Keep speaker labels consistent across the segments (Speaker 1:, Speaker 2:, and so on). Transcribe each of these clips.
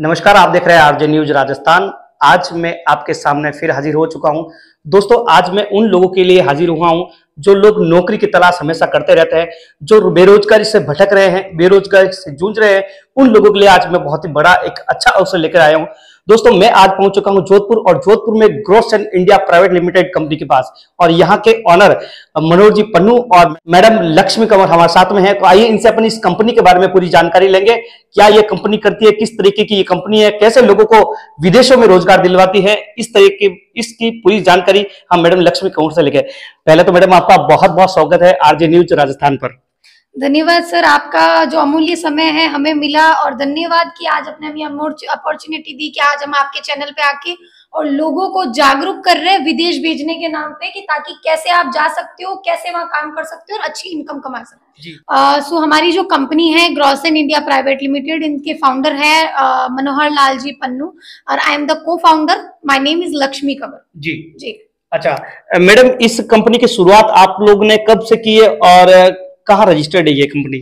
Speaker 1: नमस्कार, आप देख रहे हैं आरजे न्यूज राजस्थान। आज मैं आपके सामने फिर हाजिर हो चुका हूं। दोस्तों, आज मैं उन लोगों के लिए हाजिर हुआ हूं जो लोग नौकरी की तलाश हमेशा करते रहते हैं, जो बेरोजगारी से भटक रहे हैं, बेरोजगारी से जूझ रहे हैं। उन लोगों के लिए आज मैं बहुत ही बड़ा एक अच्छा अवसर लेकर आया हूं। दोस्तों, मैं आज पहुंच चुका हूं जोधपुर, और जोधपुर में ग्रोसेन इंडिया प्राइवेट लिमिटेड कंपनी के पास, और यहाँ के ऑनर मनोहर जी पन्नू और मैडम लक्ष्मी कंवर हमारे साथ में है। तो आइए इनसे अपनी इस कंपनी के बारे में पूरी जानकारी लेंगे। क्या ये कंपनी करती है, किस तरीके की ये कंपनी है, कैसे लोगों को विदेशों में रोजगार दिलवाती है, इस तरीके इसकी पूरी जानकारी हम मैडम लक्ष्मी कंवर से लेंगे। पहले तो मैडम आपका बहुत बहुत स्वागत है आरजे न्यूज राजस्थान पर।
Speaker 2: धन्यवाद सर, आपका जो अमूल्य समय है हमें मिला, और धन्यवाद कि आज अपने हमें अपॉर्चुनिटी दी कि आज हम आपके चैनल पे आके और लोगों को जागरूक कर रहे हैं विदेश भेजने के नाम पे, कि ताकि कैसे आप जा सकते हो, कैसे वहां काम कर सकते हो और अच्छी इनकम कमा सकते हो। सो हमारी जो कंपनी है ग्रोसेन इंडिया प्राइवेट लिमिटेड, इनके फाउंडर है मनोहर लाल जी पन्नू, और I am the co founder. My name is Lakshmi Kanwar
Speaker 1: ji
Speaker 2: ji.
Speaker 1: अच्छा मैडम, इस कंपनी की शुरुआत आप लोग ने कब से की है और कहाँ रजिस्टर्ड है ये कंपनी?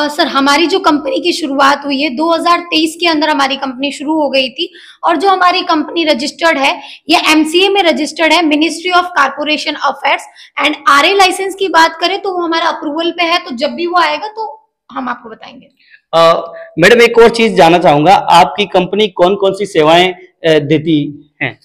Speaker 2: सर, हमारी जो कंपनी की शुरुआत हुई है 2023 के अंदर हमारी कंपनी शुरू हो गई थी, और जो हमारी कंपनी रजिस्टर्ड है ये एमसीए में रजिस्टर्ड है, ministry of corporation affairs. And RA license की बात करें तो वो हमारा अप्रूवल पे है, तो जब भी वो आएगा तो हम आपको बताएंगे।
Speaker 1: मैडम, एक और चीज जानना चाहूंगा, आपकी कंपनी कौन कौन सी सेवाएं देती है?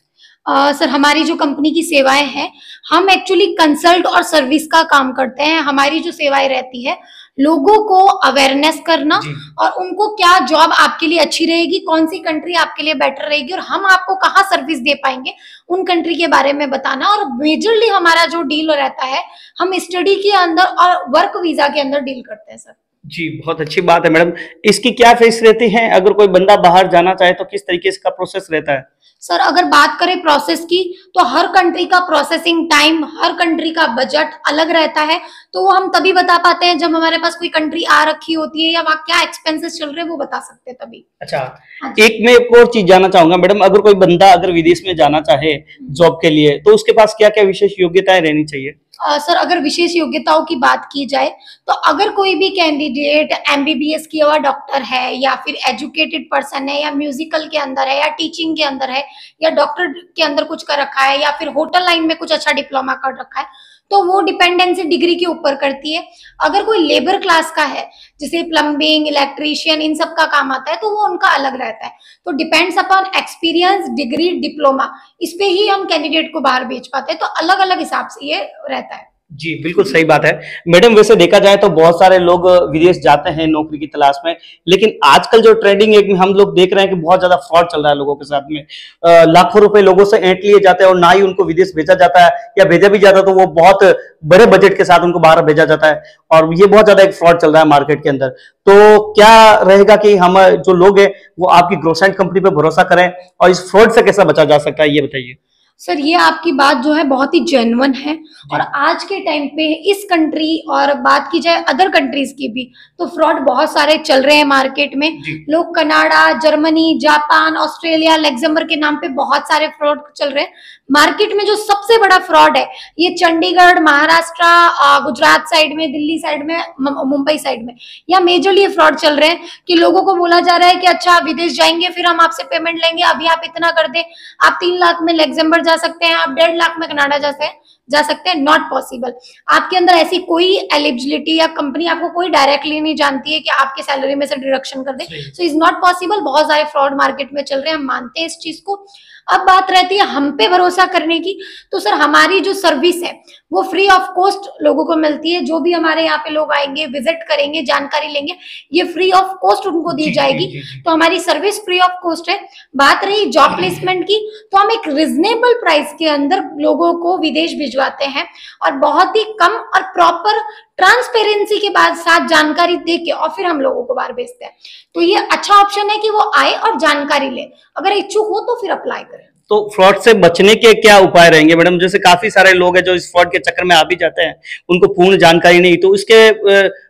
Speaker 2: सर, हमारी जो कंपनी की सेवाएं हैं, हम एक्चुअली कंसल्ट और सर्विस का काम करते हैं। हमारी जो सेवाएं रहती है, लोगों को अवेयरनेस करना और उनको क्या जॉब आपके लिए अच्छी रहेगी, कौन सी कंट्री आपके लिए बेटर रहेगी और हम आपको कहाँ सर्विस दे पाएंगे, उन कंट्री के बारे में बताना। और मेजरली हमारा जो डील रहता है, हम स्टडी के अंदर और वर्क वीजा के अंदर डील करते हैं सर।
Speaker 1: जी, बहुत अच्छी बात है मैडम। इसकी क्या फीस रहती है? अगर कोई बंदा बाहर जाना चाहे तो किस तरीके से का प्रोसेस रहता है?
Speaker 2: सर, अगर बात करें प्रोसेस की, तो हर कंट्री का प्रोसेसिंग टाइम, हर कंट्री का बजट अलग रहता है। तो वो हम तभी बता पाते हैं जब हमारे पास कोई कंट्री आ रखी होती है, या वहाँ क्या एक्सपेंसेस चल रहे हैं वो बता सकते हैं तभी।
Speaker 1: अच्छा, एक मैं एक और चीज जानना चाहूंगा मैडम, अगर कोई बंदा अगर विदेश में जाना चाहे जॉब के लिए, तो उसके पास क्या क्या विशेष योग्यताएं रहनी चाहिए?
Speaker 2: सर, अगर विशेष योग्यताओं की बात की जाए, तो अगर कोई भी कैंडिडेट एमबीबीएस किया हुआ डॉक्टर है, या फिर एजुकेटेड पर्सन है, या म्यूजिकल के अंदर है, या टीचिंग के अंदर है, या डॉक्टर के अंदर कुछ कर रखा है, या फिर होटल लाइन में कुछ अच्छा डिप्लोमा कर रखा है, तो वो डिपेंडेंसी डिग्री के ऊपर करती है। अगर कोई लेबर क्लास का है, जैसे प्लम्बिंग, इलेक्ट्रीशियन, इन सब का काम आता है, तो वो उनका अलग रहता है। तो depends upon experience, degree, diploma, इस पे ही हम कैंडिडेट को बाहर भेज पाते हैं। तो अलग अलग हिसाब से ये रहता है।
Speaker 1: जी, बिल्कुल सही बात है मैडम। वैसे देखा जाए तो बहुत सारे लोग विदेश जाते हैं नौकरी की तलाश में, लेकिन आजकल जो ट्रेंडिंग है हम लोग देख रहे हैं कि बहुत ज्यादा फ्रॉड चल रहा है लोगों के साथ में। लाखों रुपए लोगों से ऐंठ लिए जाते हैं, और ना ही उनको विदेश भेजा जाता है, या भेजा भी जाता है तो वो बहुत बड़े बजट के साथ उनको बाहर भेजा जाता है, और ये बहुत ज्यादा एक फ्रॉड चल रहा है मार्केट के अंदर। तो क्या रहेगा कि हम जो लोग हैं वो आपकी ग्रोसेन कंपनी पर भरोसा करें, और इस फ्रॉड से कैसे बचा जा सकता है, ये बताइए।
Speaker 2: सर, ये आपकी बात जो है बहुत ही जेन्युइन है, और आज के टाइम पे इस कंट्री, और बात की जाए अदर कंट्रीज की भी, तो फ्रॉड बहुत सारे चल रहे हैं मार्केट में। लोग Canada, Germany, Japan, Australia, Luxembourg के नाम पे बहुत सारे फ्रॉड चल रहे हैं मार्केट में। जो सबसे बड़ा फ्रॉड है ये चंडीगढ़, महाराष्ट्र, गुजरात साइड में, दिल्ली साइड में, मुंबई साइड में, या मेजरली ये फ्रॉड चल रहे हैं कि लोगों को बोला जा रहा है कि अच्छा, विदेश जाएंगे फिर हम आपसे पेमेंट लेंगे, अभी आप इतना कर दे, आप 3 लाख में लग्जमबर्ग जा सकते हैं, आप 1.5 लाख में कनाडा जा सकते हैं। Not possible. आपके अंदर ऐसी कोई एलिजिबिलिटी, या कंपनी आपको कोई डायरेक्टली नहीं जानती है कि आपके सैलरी में से डिडक्शन कर दे। So is not possible. बहुत सारे फ्रॉड मार्केट में चल रहे हैं, हम मानते हैं इस चीज को। अब बात रहती है हम पे भरोसा करने की, तो सर हमारी जो सर्विस है वो फ्री ऑफ कॉस्ट लोगों को मिलती है। जो भी हमारे यहाँ पे लोग आएंगे, विजिट करेंगे, जानकारी लेंगे, ये फ्री ऑफ कॉस्ट उनको दी जाएगी। तो हमारी सर्विस फ्री ऑफ कॉस्ट है। बात रही जॉब प्लेसमेंट की, तो हम एक रिजनेबल प्राइस के अंदर लोगों को विदेश भिजवाते हैं, और बहुत ही कम और प्रॉपर ट्रांसपेरेंसी के बाद साथ जानकारी दे के, और फिर हम लोगों को बाहर भेजते हैं। तो ये अच्छा ऑप्शन है कि वो आए और जानकारी ले। अगर इच्छुक हो तो फिर अप्लाई करें।
Speaker 1: तो फ्रॉड से बचने के क्या उपाय रहेंगे मैडम? जैसे काफी सारे लोग हैं जो इस फ्रॉड के चक्कर में आ भी जाते हैं, उनको पूर्ण जानकारी नहीं, तो इसके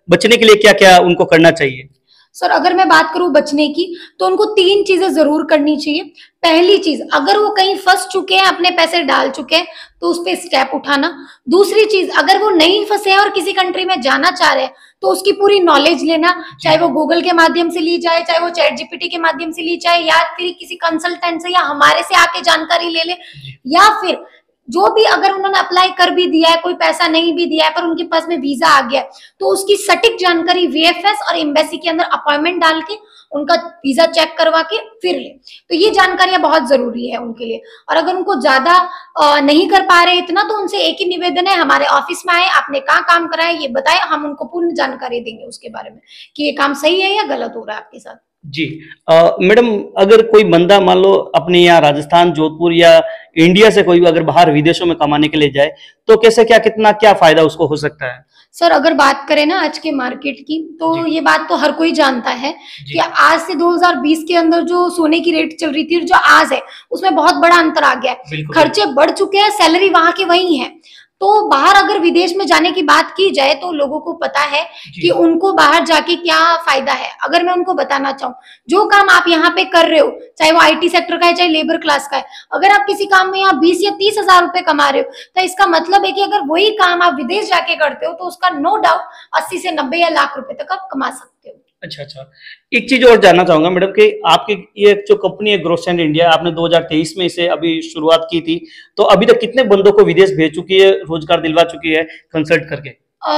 Speaker 1: बचने के लिए क्या क्या उनको करना चाहिए?
Speaker 2: सर अगर मैं बात करूं बचने की, तो उनको 3 चीजें जरूर करनी चाहिए। पहली चीज, अगर वो कहीं फंस चुके हैं, अपने पैसे डाल चुके हैं, तो उस पे स्टेप उठाना। दूसरी चीज, अगर वो नहीं फंसे हैं और किसी कंट्री में जाना चाह रहे हैं, तो उसकी पूरी नॉलेज लेना, चाहे वो गूगल के माध्यम से ली जाए, चाहे वो चैट जीपीटी के माध्यम से ली जाए, या फिर किसी कंसल्टेंट से या हमारे से आके जानकारी ले ले, या फिर जो भी अगर उन्होंने अप्लाई कर भी दिया है, कोई पैसा नहीं भी दिया है, पर उनके पास में वीजा आ गया है, तो उसकी सटीक जानकारी वीएफएस और एम्बेसी के अंदर अपॉइंटमेंट डाल के उनका वीजा चेक करवा के फिर ले। तो ये जानकारियां बहुत जरूरी है उनके लिए। और अगर उनको ज्यादा नहीं कर पा रहे इतना, तो उनसे एक ही निवेदन है, हमारे ऑफिस में आए, आपने कहाँ काम करा है ये बताए, हम उनको पूर्ण जानकारी देंगे उसके बारे में कि ये काम सही है या गलत हो रहा है आपके साथ।
Speaker 1: जी मैडम, अगर कोई बंदा मान लो अपने यहाँ राजस्थान, जोधपुर या इंडिया से कोई अगर बाहर विदेशों में कमाने के लिए जाए, तो कैसे क्या फायदा उसको हो सकता है?
Speaker 2: सर अगर बात करें ना आज के मार्केट की, तो ये बात तो हर कोई जानता है कि आज से 2020 के अंदर जो सोने की रेट चल रही थी और जो आज है, उसमें बहुत बड़ा अंतर आ गया है। खर्चे बढ़ चुके हैं, सैलरी वहां की वही है। तो बाहर अगर विदेश में जाने की बात की जाए, तो लोगों को पता है कि उनको बाहर जाके क्या फायदा है। अगर मैं उनको बताना चाहूँ, जो काम आप यहाँ पे कर रहे हो, चाहे वो आईटी सेक्टर का है, चाहे लेबर क्लास का है, अगर आप किसी काम में यहाँ 20 या 30 हजार रुपए कमा रहे हो, तो इसका मतलब है कि अगर वही काम आप विदेश जाके करते हो, तो उसका नो डाउट 80 से 90 या लाख रुपए तक आप कमा सकते हो।
Speaker 1: अच्छा, एक चीज और जानना चाहूंगा मैडम कि आपकी ये जो कंपनी है ग्रोसेंट इंडिया, आपने 2023 में इसे अभी शुरुआत की थी, तो अभी तक कितने बंदों को विदेश भेज चुकी है, रोजगार दिलवा चुकी है कंसल्ट करके?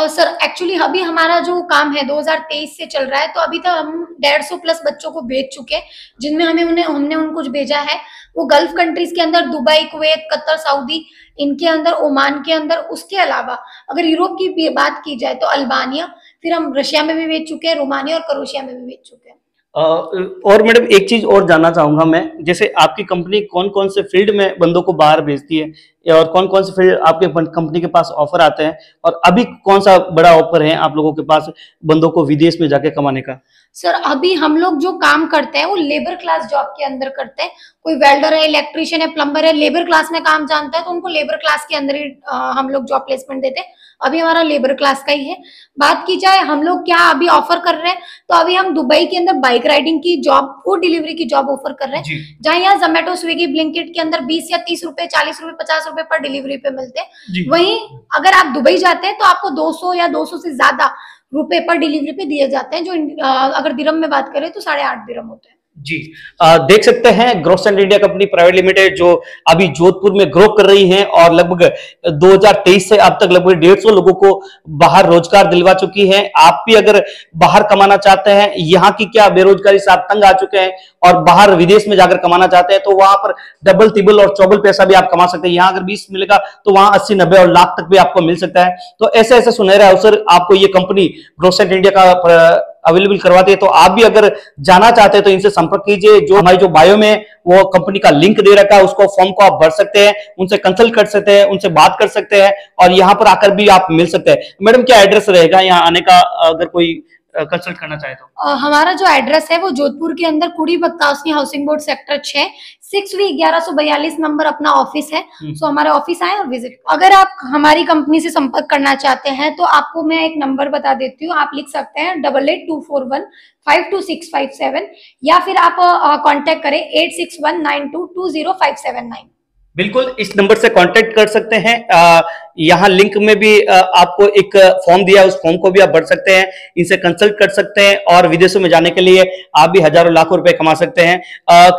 Speaker 2: सर एक्चुअली अभी हमारा जो काम है 2023 से चल रहा है, तो अभी तक हम 150 प्लस बच्चों को भेज चुके हैं, जिनमें हमने उनको भेजा है वो गल्फ कंट्रीज के अंदर, दुबई, कुवैत, कतर, सऊदी, इनके अंदर, ओमान के अंदर। उसके अलावा अगर यूरोप की बात की जाए तो अल्बानिया, फिर हम रशिया में भी भेज चुके हैं, रोमानिया और क्रोएशिया में भी भेज चुके हैं।
Speaker 1: और मैडम एक चीज और जानना चाहूंगा मैं, जैसे आपकी कंपनी कौन कौन से फील्ड में बंदों को बाहर भेजती है और कौन कौन से फील्ड आपके कंपनी के पास ऑफर आते हैं, और अभी कौन सा बड़ा ऑफर है आप लोगों के पास बंदों को विदेश में जाके कमाने का?
Speaker 2: सर अभी हम लोग जो काम करते हैं वो लेबर क्लास जॉब के अंदर करते हैं। कोई वेल्डर है, इलेक्ट्रिशियन है, प्लम्बर है, लेबर क्लास में काम जानता है, तो उनको लेबर क्लास के अंदर ही हम लोग जॉब प्लेसमेंट देते हैं। अभी हमारा लेबर क्लास का ही है। बात की जाए हम लोग क्या अभी ऑफर कर रहे हैं, तो अभी हम दुबई के अंदर बाइक राइडिंग की जॉब, फूड डिलीवरी की जॉब ऑफर कर रहे हैं, जहाँ यहाँ जोमेटो, स्विगी, ब्लिंकिट के अंदर 20 या 30 रुपए, 40 रुपए, 50 रुपए पर डिलीवरी पे मिलते हैं। वहीं अगर आप दुबई जाते हैं तो आपको 200 या 200 से ज्यादा रुपए पर डिलीवरी पे दिए जाते हैं, जो अगर दिरहम में बात करें तो 8.5 दिरहम होते हैं।
Speaker 1: जी देख सकते हैं ग्रोसेंट इंडिया कंपनी प्राइवेट लिमिटेड जो अभी जोधपुर में ग्रो कर रही है और लगभग 2023 से अब तक लगभग 150 लोगों को बाहर रोजगार दिलवा चुकी है। आप भी अगर बाहर कमाना चाहते हैं, यहाँ की क्या बेरोजगारी से आप तंग आ चुके हैं और बाहर विदेश में जाकर कमाना चाहते हैं, तो वहां पर डबल, तिबल और चौबल पैसा भी आप कमा सकते हैं। यहाँ अगर 20 मिलेगा तो वहां 80, 90 और लाख तक भी आपको मिल सकता है। तो ऐसे ऐसे सुनहरा अवसर आपको ये कंपनी ग्रोसेंट इंडिया का अवेलेबल करवाती है। तो आप भी अगर जाना चाहते हैं तो इनसे संपर्क कीजिए। जो हमारी जो बायो में वो कंपनी का लिंक दे रखा है, उसको फॉर्म को आप भर सकते हैं, उनसे कंसल्ट कर सकते हैं, उनसे बात कर सकते हैं और यहाँ पर आकर भी आप मिल सकते हैं। मैडम क्या एड्रेस रहेगा यहाँ आने का अगर कोई कंसल्ट करना चाहे तो?
Speaker 2: हमारा जो एड्रेस है वो जोधपुर के अंदर Kudi Bakhtawani housing board sector 6 6V 1142 number अपना ऑफिस है। सो हमारे ऑफिस आए और विजिट। अगर आप हमारी कंपनी से संपर्क करना चाहते हैं तो आपको मैं एक नंबर बता देती हूँ, आप लिख सकते हैं 8824152657, या फिर आप कांटेक्ट करें 8619220579।
Speaker 1: बिल्कुल इस नंबर से कांटेक्ट कर सकते हैं। यहाँ लिंक में भी आपको एक फॉर्म दिया है, उस फॉर्म को भी आप भर सकते हैं, इनसे कंसल्ट कर सकते हैं और विदेशों में जाने के लिए आप भी हजारों लाखों रुपए कमा सकते हैं।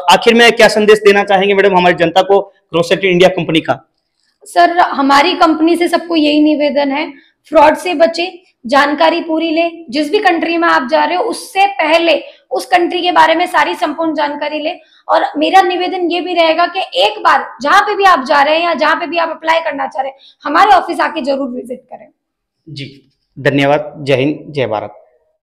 Speaker 1: आखिर में क्या संदेश देना चाहेंगे मैडम हमारी जनता को ग्रोसेंट इंडिया कंपनी का?
Speaker 2: सर हमारी कंपनी से सबको यही निवेदन है, फ्रॉड से बचे, जानकारी पूरी ले। जिस भी कंट्री में आप जा रहे हो उससे पहले उस कंट्री के बारे में सारी संपूर्ण जानकारी ले। और मेरा निवेदन ये भी रहेगा कि एक बार जहां पे भी आप जा रहे हैं या जहां पे भी आप अप्लाई करना चाह रहे हैं, हमारे ऑफिस आके जरूर विजिट करें।
Speaker 1: जी धन्यवाद। जय हिंद, जय भारत।